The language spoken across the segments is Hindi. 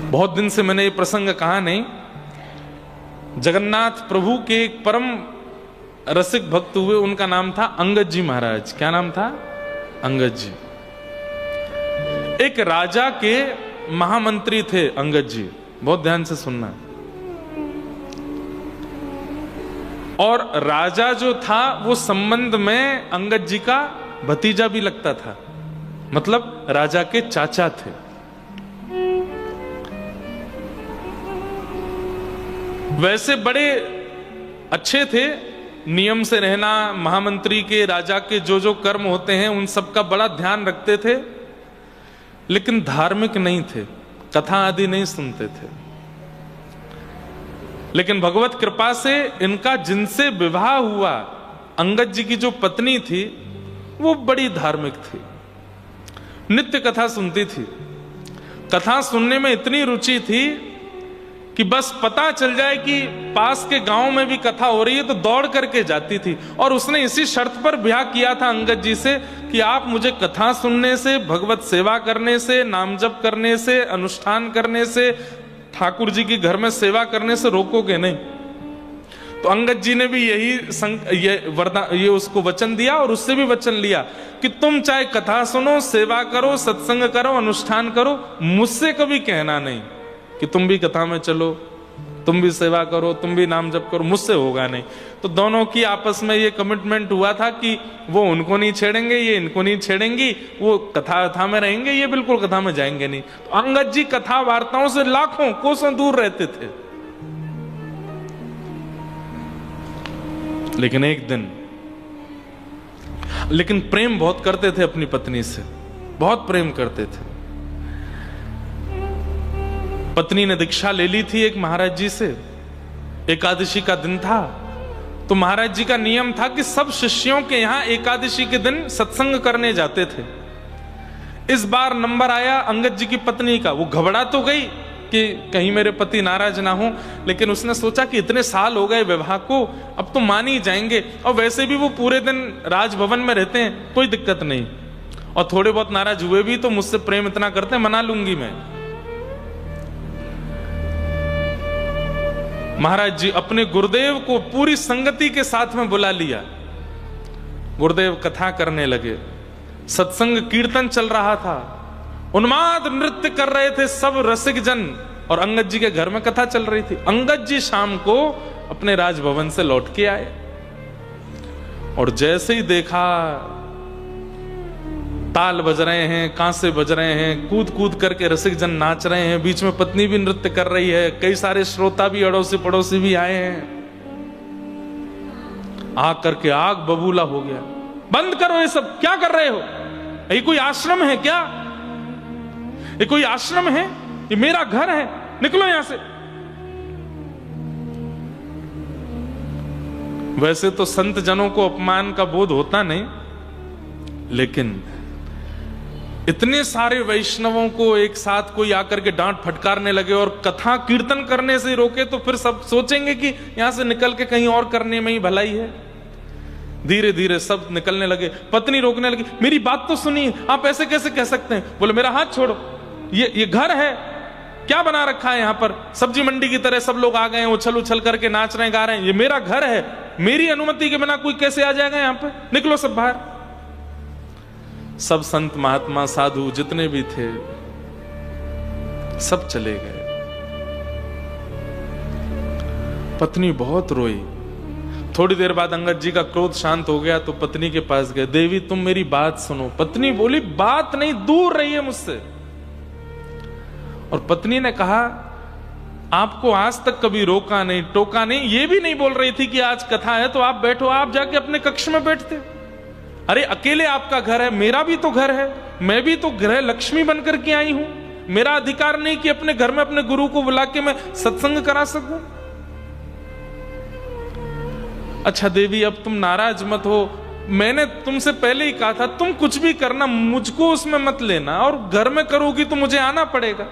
बहुत दिन से मैंने ये प्रसंग कहा नहीं। जगन्नाथ प्रभु के एक परम रसिक भक्त हुए, उनका नाम था अंगद जी महाराज। क्या नाम था? अंगद जी। एक राजा के महामंत्री थे अंगद जी, बहुत ध्यान से सुनना। और राजा जो था वो संबंध में अंगद जी का भतीजा भी लगता था, मतलब राजा के चाचा थे। वैसे बड़े अच्छे थे, नियम से रहना, महामंत्री के, राजा के जो जो कर्म होते हैं उन सब का बड़ा ध्यान रखते थे, लेकिन धार्मिक नहीं थे, कथा आदि नहीं सुनते थे। लेकिन भगवत कृपा से इनका जिनसे विवाह हुआ, अंगद जी की जो पत्नी थी वो बड़ी धार्मिक थी, नित्य कथा सुनती थी। कथा सुनने में इतनी रुचि थी कि बस पता चल जाए कि पास के गांव में भी कथा हो रही है तो दौड़ करके जाती थी। और उसने इसी शर्त पर ब्याह किया था अंगद जी से कि आप मुझे कथा सुनने से, भगवत सेवा करने से, नाम जप करने से, अनुष्ठान करने से, ठाकुर जी की घर में सेवा करने से रोकोगे नहीं। तो अंगद जी ने भी ये उसको वचन दिया और उससे भी वचन लिया कि तुम चाहे कथा सुनो, सेवा करो, सत्संग करो, अनुष्ठान करो, मुझसे कभी कहना नहीं कि तुम भी कथा में चलो, तुम भी सेवा करो, तुम भी नाम जप करो, मुझसे होगा नहीं। तो दोनों की आपस में ये कमिटमेंट हुआ था कि वो उनको नहीं छेड़ेंगे, ये इनको नहीं छेड़ेंगी, वो कथा में रहेंगे, ये बिल्कुल कथा में जाएंगे नहीं। तो अंगद जी कथा वार्ताओं से लाखों कोसों दूर रहते थे। लेकिन एक दिन, लेकिन प्रेम बहुत करते थे अपनी पत्नी से, बहुत प्रेम करते थे। पत्नी ने दीक्षा ले ली थी एक महाराज जी से, एकादशी का दिन था, तो महाराज जी का नियम था कि सब शिष्यों के यहां एकादशी के दिन सत्संग करने जाते थे। इस बार नंबर आया अंगद जी की पत्नी का। वो घबरा तो गई कि कहीं मेरे पति नाराज ना हो, लेकिन उसने सोचा कि इतने साल हो गए विवाह को, अब तो मान ही जाएंगे, और वैसे भी वो पूरे दिन राजभवन में रहते हैं, कोई दिक्कत नहीं, और थोड़े बहुत नाराज हुए भी तो मुझसे प्रेम इतना करते हैं, मना लूंगी मैं। महाराज जी अपने गुरुदेव को पूरी संगति के साथ में बुला लिया। गुरुदेव कथा करने लगे, सत्संग कीर्तन चल रहा था, उन्माद नृत्य कर रहे थे सब रसिक जन, और अंगद जी के घर में कथा चल रही थी। अंगद जी शाम को अपने राजभवन से लौट के आए, और जैसे ही देखा ताल बज रहे हैं, कांसे बज रहे हैं, कूद कूद करके रसिक जन नाच रहे हैं, बीच में पत्नी भी नृत्य कर रही है, कई सारे श्रोता भी, अड़ोसी पड़ोसी भी आए हैं। आग करके आग बबूला हो गया, बंद करो ये सब, क्या कर रहे हो? ये कोई आश्रम है क्या? ये कोई आश्रम है? ये मेरा घर है, निकलो यहां से। वैसे तो संत जनों को अपमान का बोध होता नहीं, लेकिन इतने सारे वैष्णवों को एक साथ कोई आकर के डांट फटकारने लगे और कथा कीर्तन करने से रोके, तो फिर सब सोचेंगे कि यहां से निकल के कहीं और करने में ही भलाई है। धीरे धीरे सब निकलने लगे। पत्नी रोकने लगी, मेरी बात तो सुनिए, आप ऐसे कैसे कह सकते हैं? बोले मेरा हाथ छोड़ो, ये घर है, क्या बना रखा है यहाँ पर? सब्जी मंडी की तरह सब लोग आ गए हैं, उछल उछल करके नाच रहे हैं, गा रहे हैं। ये मेरा घर है, मेरी अनुमति के बिना कोई कैसे आ जाएगा यहाँ पे? निकलो सब बाहर। सब संत महात्मा साधु जितने भी थे सब चले गए। पत्नी बहुत रोई। थोड़ी देर बाद अंगद जी का क्रोध शांत हो गया तो पत्नी के पास गए, देवी तुम मेरी बात सुनो। पत्नी बोली, बात नहीं, दूर रहिए मुझसे। और पत्नी ने कहा, आपको आज तक कभी रोका नहीं, टोका नहीं, ये भी नहीं बोल रही थी कि आज कथा है तो आप बैठो, आप जाके अपने कक्ष में बैठते। अरे अकेले आपका घर है, मेरा भी तो घर है, मैं भी तो गृह लक्ष्मी बनकर के आई हूं। मेरा अधिकार नहीं कि अपने घर में अपने गुरु को बुला के मैं सत्संग करा सकूं? अच्छा देवी अब तुम नाराज मत हो, मैंने तुमसे पहले ही कहा था तुम कुछ भी करना मुझको उसमें मत लेना, और घर में करोगी तो मुझे आना पड़ेगा।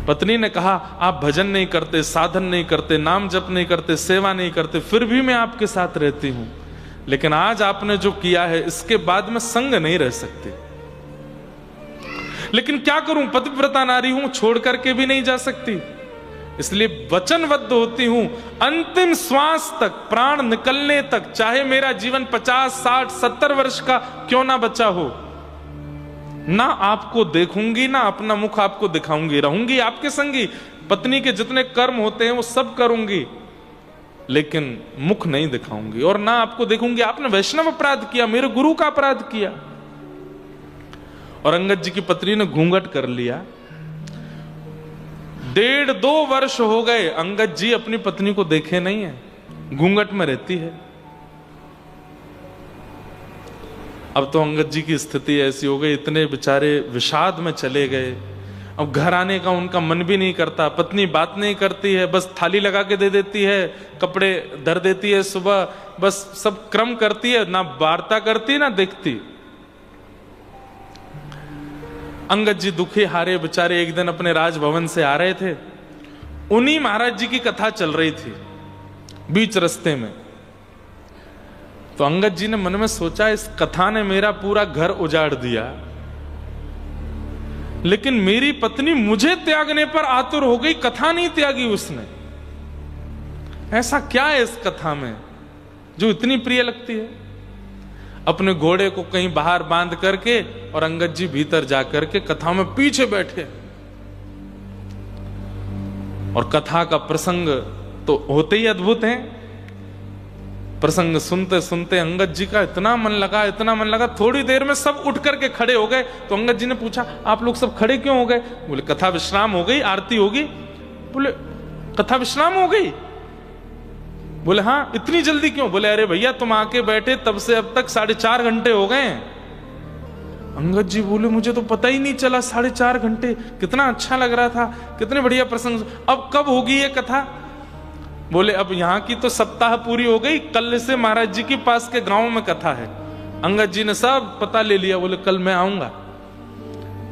पत्नी ने कहा, आप भजन नहीं करते, साधन नहीं करते, नाम जप नहीं करते, सेवा नहीं करते, फिर भी मैं आपके साथ रहती हूं, लेकिन आज आपने जो किया है इसके बाद मैं संग नहीं रह सकती। लेकिन क्या करूं, पतिव्रता नारी हूं, छोड़ करके भी नहीं जा सकती, इसलिए वचनबद्ध होती हूं अंतिम श्वास तक, प्राण निकलने तक, चाहे मेरा जीवन 50, 60, 70 वर्ष का क्यों ना बचा हो, ना आपको देखूंगी, ना अपना मुख आपको दिखाऊंगी, रहूंगी आपके संगी, पत्नी के जितने कर्म होते हैं वो सब करूंगी, लेकिन मुख नहीं दिखाऊंगी, और ना आपको देखूंगी। आपने वैष्णव अपराध किया, मेरे गुरु का अपराध किया। और अंगद जी की पत्नी ने घूंघट कर लिया। 1.5-2 वर्ष हो गए अंगद जी अपनी पत्नी को देखे नहीं है, घूंघट में रहती है। अब तो अंगद जी की स्थिति ऐसी हो गई, इतने बेचारे विषाद में चले गए। अब घर आने का उनका मन भी नहीं करता, पत्नी बात नहीं करती है, बस थाली लगा के दे देती है, कपड़े धर देती है सुबह, बस सब क्रम करती है, ना वार्ता करती ना देखती। अंगद जी दुखी हारे बेचारे एक दिन अपने राजभवन से आ रहे थे, उन्हीं महाराज जी की कथा चल रही थी बीच रास्ते में। तो अंगद जी ने मन में सोचा, इस कथा ने मेरा पूरा घर उजाड़ दिया, लेकिन मेरी पत्नी मुझे त्यागने पर आतुर हो गई, कथा नहीं त्यागी उसने। ऐसा क्या है इस कथा में जो इतनी प्रिय लगती है? अपने घोड़े को कहीं बाहर बांध करके और अंगद जी भीतर जाकर के कथा में पीछे बैठे, और कथा का प्रसंग तो होते ही अद्भुत है। प्रसंग सुनते सुनते अंगद जी का इतना मन लगा, इतना मन लगा, थोड़ी देर में सब उठ करके खड़े हो गए। तो अंगद जी ने पूछा, आप लोग सब खड़े क्यों हो गए? बोले कथा विश्राम हो गई, आरती होगी। बोले कथा विश्राम हो गई? बोले हाँ, इतनी जल्दी क्यों? बोले अरे भैया तुम आके बैठे तब से अब तक 4.5 घंटे हो गए। अंगद जी बोले मुझे तो पता ही नहीं चला, 4.5 घंटे, कितना अच्छा लग रहा था, कितने बढ़िया प्रसंग। अब कब होगी ये कथा? बोले अब यहाँ की तो सप्ताह पूरी हो गई, कल से महाराज जी के पास के गांव में कथा है। अंगद जी ने सब पता ले लिया, बोले कल मैं आऊंगा।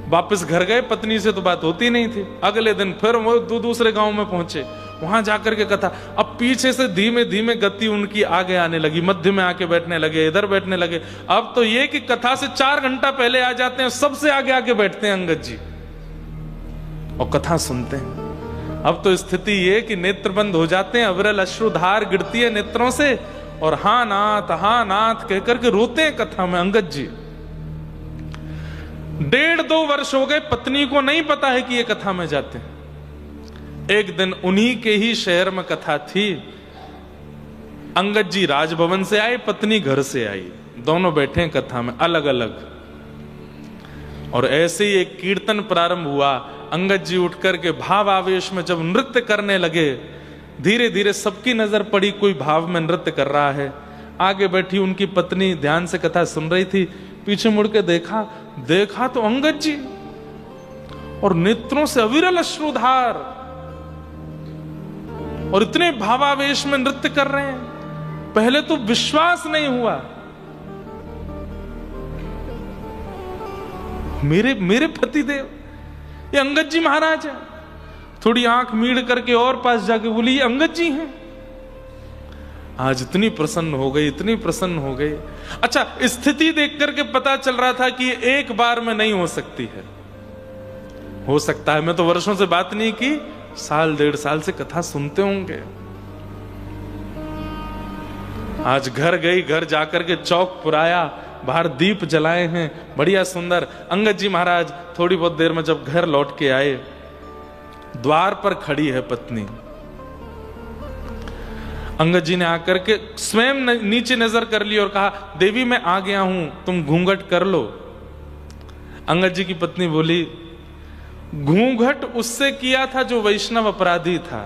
वापस घर गए, पत्नी से तो बात होती नहीं थी। अगले दिन फिर वो दूसरे गांव में पहुंचे, वहां जाकर के कथा। अब पीछे से धीमे धीमे गति उनकी आगे आने लगी, मध्य में आके बैठने लगे, इधर बैठने लगे। अब तो ये कि कथा से 4 घंटा पहले आ जाते हैं, सबसे आगे आके बैठते हैं अंगद जी और कथा सुनते हैं। अब तो स्थिति ये कि नेत्र बंद हो जाते हैं, अविरल अश्रुधार गिरती है नेत्रों से, और हाँ नाथ कहकर के रोते हैं कथा में अंगद जी। 1.5-2 वर्ष हो गए, पत्नी को नहीं पता है कि ये कथा में जाते हैं। एक दिन उन्हीं के ही शहर में कथा थी। अंगद जी राजभवन से आए, पत्नी घर से आई, दोनों बैठे हैं कथा में अलग अलग। और ऐसे ही एक कीर्तन प्रारंभ हुआ। अंगद जी उठकर के भाव आवेश में जब नृत्य करने लगे, धीरे धीरे सबकी नजर पड़ी, कोई भाव में नृत्य कर रहा है। आगे बैठी उनकी पत्नी ध्यान से कथा सुन रही थी, पीछे मुड़ के देखा तो अंगद जी, और नेत्रों से अविरल अश्रुधार, और इतने भावावेश में नृत्य कर रहे हैं। पहले तो विश्वास नहीं हुआ, मेरे पतिदेव, ये अंगद जी महाराज है। थोड़ी आंख मीड़ करके और पास जाके बोली, ये अंगद जी हैं। आज इतनी प्रसन्न हो गई, इतनी प्रसन्न हो गई। अच्छा, स्थिति देख करके पता चल रहा था कि ये एक बार में नहीं हो सकती है, हो सकता है। मैं तो वर्षों से बात नहीं की, 1.5 साल से कथा सुनते होंगे। आज घर गई, घर जाकर के चौक पुराया, बाहर दीप जलाए हैं, बढ़िया सुंदर। अंगद जी महाराज थोड़ी बहुत देर में जब घर लौट के आए, द्वार पर खड़ी है पत्नी। अंगद जी ने आकर के स्वयं नीचे नजर कर ली और कहा, देवी मैं आ गया हूं, तुम घूंघट कर लो। अंगद जी की पत्नी बोली, घूंघट उससे किया था जो वैष्णव अपराधी था,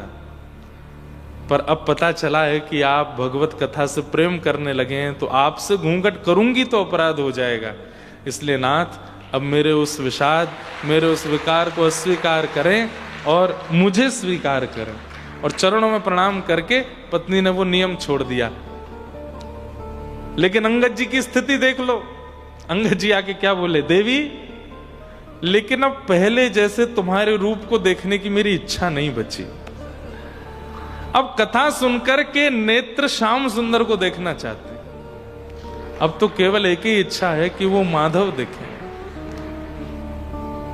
पर अब पता चला है कि आप भगवत कथा से प्रेम करने लगे हैं, तो आपसे घूंघट करूंगी तो अपराध हो जाएगा। इसलिए नाथ, अब मेरे उस विषाद, मेरे उस विकार को अस्वीकार करें और मुझे स्वीकार करें। और चरणों में प्रणाम करके पत्नी ने वो नियम छोड़ दिया। लेकिन अंगद जी की स्थिति देख लो। अंगद जी आके क्या बोले, देवी लेकिन अब पहले जैसे तुम्हारे रूप को देखने की मेरी इच्छा नहीं बची। अब कथा सुनकर के नेत्र श्याम सुंदर को देखना चाहते। अब तो केवल एक ही इच्छा है कि वो माधव देखें।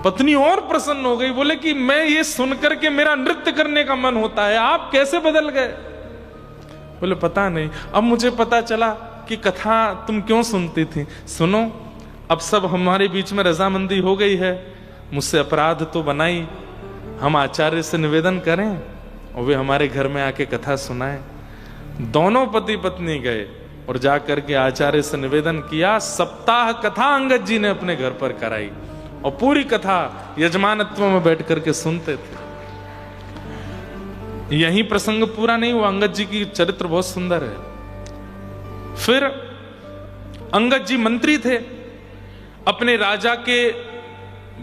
पत्नी और प्रसन्न हो गई, बोले कि मैं ये सुनकर के मेरा नृत्य करने का मन होता है, आप कैसे बदल गए? बोले पता नहीं, अब मुझे पता चला कि कथा तुम क्यों सुनती थी। सुनो, अब सब हमारे बीच में रजामंदी हो गई है, मुझसे अपराध तो बनाई, हम आचार्य से निवेदन करें और वे हमारे घर में आके कथा सुनाए। दोनों पति पत्नी गए और जाकर के आचार्य से निवेदन किया। सप्ताह कथा अंगद जी ने अपने घर पर कराई और पूरी कथा यजमानत्व में बैठ करके सुनते थे। यही प्रसंग पूरा नहीं हुआ, अंगद जी की चरित्र बहुत सुंदर है। फिर अंगद जी मंत्री थे, अपने राजा के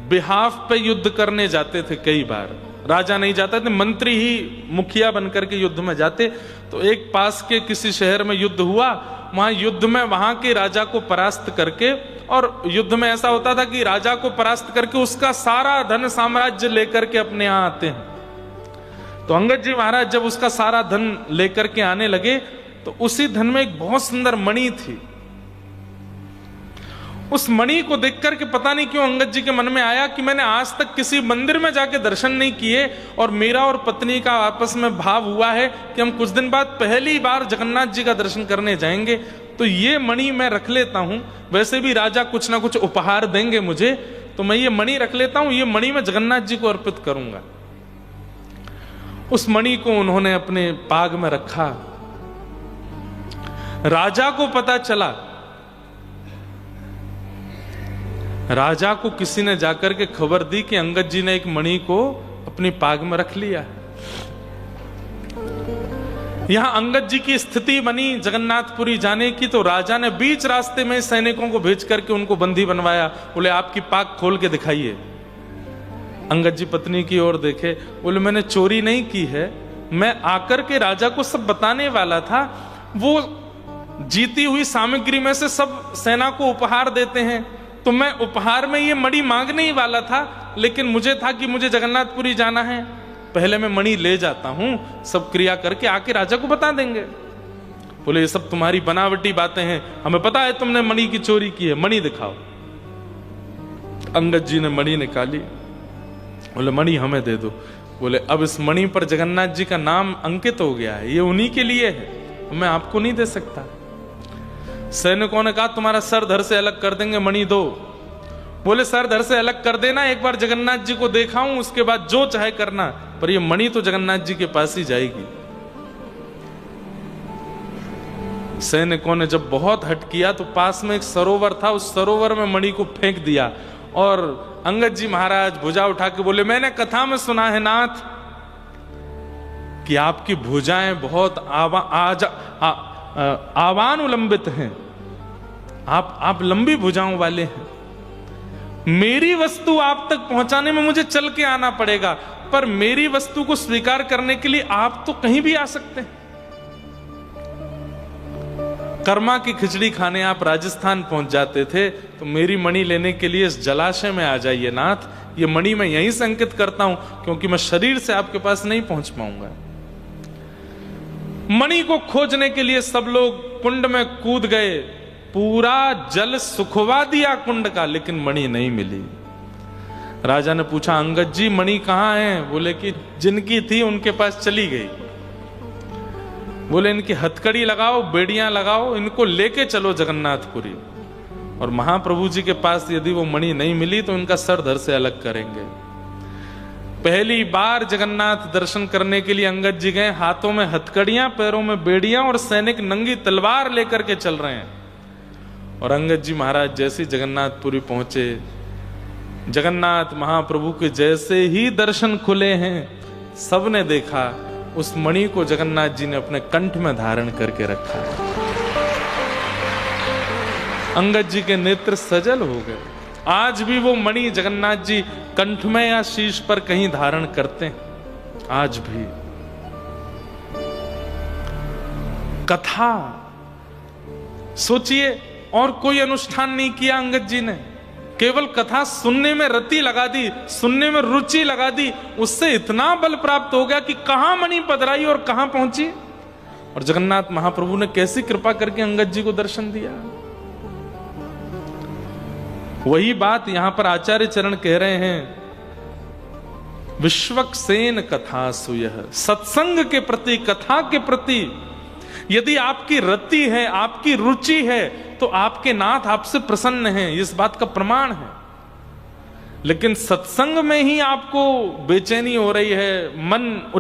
बिहाफ पे युद्ध करने जाते थे। कई बार राजा नहीं जाता थे, मंत्री ही मुखिया बनकर के युद्ध में जाते। तो एक पास के किसी शहर में युद्ध हुआ, वहां युद्ध में वहां के राजा को परास्त करके, और युद्ध में ऐसा होता था कि राजा को परास्त करके उसका सारा धन साम्राज्य लेकर के अपने यहां आते हैं। तो अंगद जी महाराज जब उसका सारा धन लेकर के आने लगे तो उसी धन में एक बहुत सुंदर मणि थी। उस मणि को देखकर के पता नहीं क्यों अंगद जी के मन में आया कि मैंने आज तक किसी मंदिर में जाके दर्शन नहीं किए, और मेरा और पत्नी का आपस में भाव हुआ है कि हम कुछ दिन बाद पहली बार जगन्नाथ जी का दर्शन करने जाएंगे, तो ये मणि मैं रख लेता हूं। वैसे भी राजा कुछ ना कुछ उपहार देंगे मुझे, तो मैं ये मणि रख लेता हूं, ये मणि मैं जगन्नाथ जी को अर्पित करूंगा। उस मणि को उन्होंने अपने पाग में रखा। राजा को पता चला, राजा को किसी ने जाकर के खबर दी कि अंगद जी ने एक मणि को अपनी पाग में रख लिया। यहां अंगद जी की स्थिति बनी जगन्नाथपुरी जाने की, तो राजा ने बीच रास्ते में सैनिकों को भेज करके उनको बंदी बनवाया। बोले आपकी पाग खोल के दिखाइए। अंगद जी पत्नी की ओर देखे, बोले मैंने चोरी नहीं की है, मैं आकर के राजा को सब बताने वाला था। वो जीती हुई सामग्री में से सब सेना को उपहार देते हैं, तो मैं उपहार में ये मणि मांगने ही वाला था, लेकिन मुझे था कि मुझे जगन्नाथपुरी जाना है, पहले मैं मणि ले जाता हूं, सब क्रिया करके आके राजा को बता देंगे। बोले ये सब तुम्हारी बनावटी बातें हैं, हमें पता है तुमने मणि की चोरी की है, मणि दिखाओ। अंगद जी ने मणि निकाली, बोले मणि हमें दे दो। बोले अब इस मणि पर जगन्नाथ जी का नाम अंकित हो गया है, ये उन्हीं के लिए है, मैं आपको नहीं दे सकता। सैनिकों ने कहा तुम्हारा सर धड़ से अलग कर देंगे, मणि दो। बोले सर धड़ से अलग कर देना, एक बार जगन्नाथ जी को देखाऊं, उसके बाद जो चाहे करना, पर ये मणि तो जगन्नाथ जी के पास ही जाएगी। सैनिकों ने जब बहुत हट किया तो पास में एक सरोवर था, उस सरोवर में मणि को फेंक दिया। और अंगद जी महाराज भुजा उठा के बोले मैंने कथा में सुना है नाथ कि आपकी भुजाएं बहुत आवान उलंबित हैं, आप लंबी भुजाओं वाले हैं। मेरी वस्तु आप तक पहुंचाने में मुझे चल के आना पड़ेगा, पर मेरी वस्तु को स्वीकार करने के लिए आप तो कहीं भी आ सकते हैं। कर्मा की खिचड़ी खाने आप राजस्थान पहुंच जाते थे, तो मेरी मणि लेने के लिए इस जलाशय में आ जाइए नाथ, ये मणि मैं यहीं से अंकित करता हूं, क्योंकि मैं शरीर से आपके पास नहीं पहुंच पाऊंगा। मणि को खोजने के लिए सब लोग कुंड में कूद गए, पूरा जल सुखवा दिया कुंड का, लेकिन मणि नहीं मिली। राजा ने पूछा अंगद जी मणि कहां है? बोले कि जिनकी थी उनके पास चली गई। बोले इनकी हथकड़ी लगाओ, बेड़ियां लगाओ, इनको लेके चलो जगन्नाथपुरी, और महाप्रभु जी के पास यदि वो मणि नहीं मिली तो इनका सर धड़ से अलग करेंगे। पहली बार जगन्नाथ दर्शन करने के लिए अंगद जी गए, हाथों में हथकड़ियां, पैरों में बेड़ियां, और सैनिक नंगी तलवार लेकर के चल रहे हैं। और अंगद जी महाराज जैसे जगन्नाथपुरी पहुंचे, जगन्नाथ महाप्रभु के जैसे ही दर्शन खुले हैं, सबने देखा उस मणि को जगन्नाथ जी ने अपने कंठ में धारण करके रखा। अंगद जी के नेत्र सजल हो गए। आज भी वो मणि जगन्नाथ जी कंठ में या शीश पर कहीं धारण करते हैं, आज भी। कथा सोचिए, और कोई अनुष्ठान नहीं किया अंगद जी ने, केवल कथा सुनने में रति लगा दी, सुनने में रुचि लगा दी, उससे इतना बल प्राप्त हो गया कि कहां मणि पधराई और कहां पहुंची। और जगन्नाथ महाप्रभु ने कैसी कृपा करके अंगद जी को दर्शन दिया। वही बात यहां पर आचार्य चरण कह रहे हैं, विश्वक्सेन कथा सुयः, सत्संग के प्रति, कथा के प्रति यदि आपकी रति है, आपकी रुचि है, तो आपके नाथ आपसे प्रसन्न हैं, इस बात का प्रमाण है। लेकिन सत्संग में ही आपको बेचैनी हो रही है, मन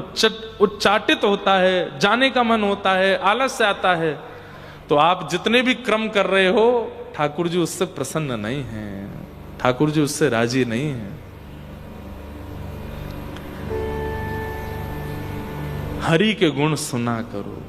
उच्चाटित होता है, जाने का मन होता है, आलस्य आता है, तो आप जितने भी क्रम कर रहे हो, ठाकुर जी उससे प्रसन्न नहीं हैं, ठाकुर जी उससे राजी नहीं हैं। हरि के गुण सुना करो,